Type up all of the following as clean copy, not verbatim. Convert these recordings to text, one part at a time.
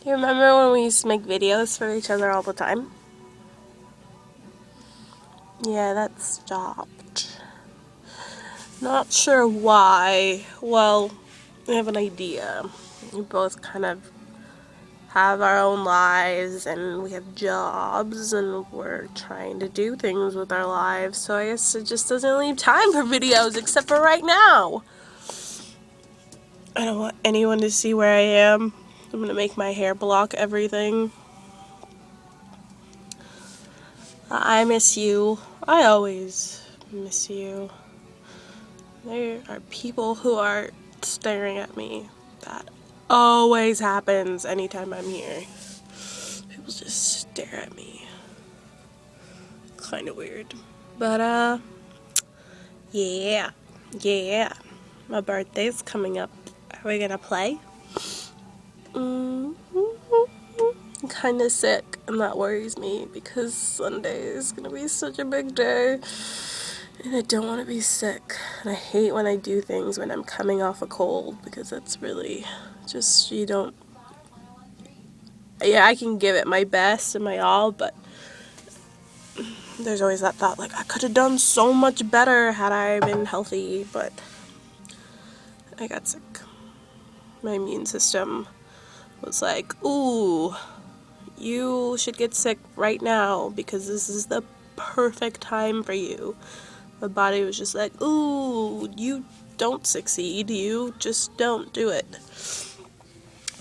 Do you remember when we used to make videos for each other all the time? Yeah, that stopped. Not sure why. Well, we have an idea. We both kind of have our own lives and we have jobs and we're trying to do things with our lives, so I guess it just doesn't leave time for videos except for right now. I don't want anyone to see where I am. I'm gonna make my hair block everything. I miss you. I always miss you. There are people who are staring at me. That always happens anytime I'm here. People just stare at me. Kind of weird. But, yeah. My birthday's coming up. Are we gonna play? I'm kind of sick, and that worries me because Sunday is gonna be such a big day. And I don't want to be sick. And I hate when I do things when I'm coming off a cold because that's really just, you don't. Yeah, I can give it my best and my all, but there's always that thought, like, I could have done so much better had I been healthy, but I got sick. My immune system was like, ooh, you should get sick right now because this is the perfect time for you. My body was just like, ooh, you don't succeed, you just don't do it.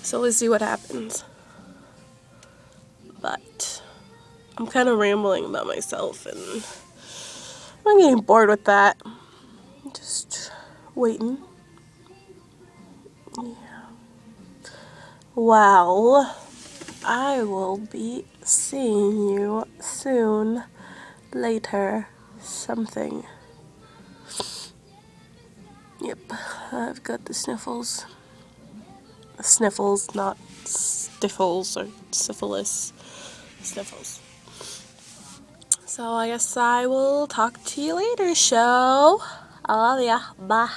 So let's see what happens. But I'm kind of rambling about myself and I'm getting bored with that. I'm just waiting. Yeah. Well, I will be seeing you soon. Later. Something. Yep, I've got the sniffles. Sniffles, not stiffles or syphilis. Sniffles. So I guess I will talk to you later, show. I love ya. Bye.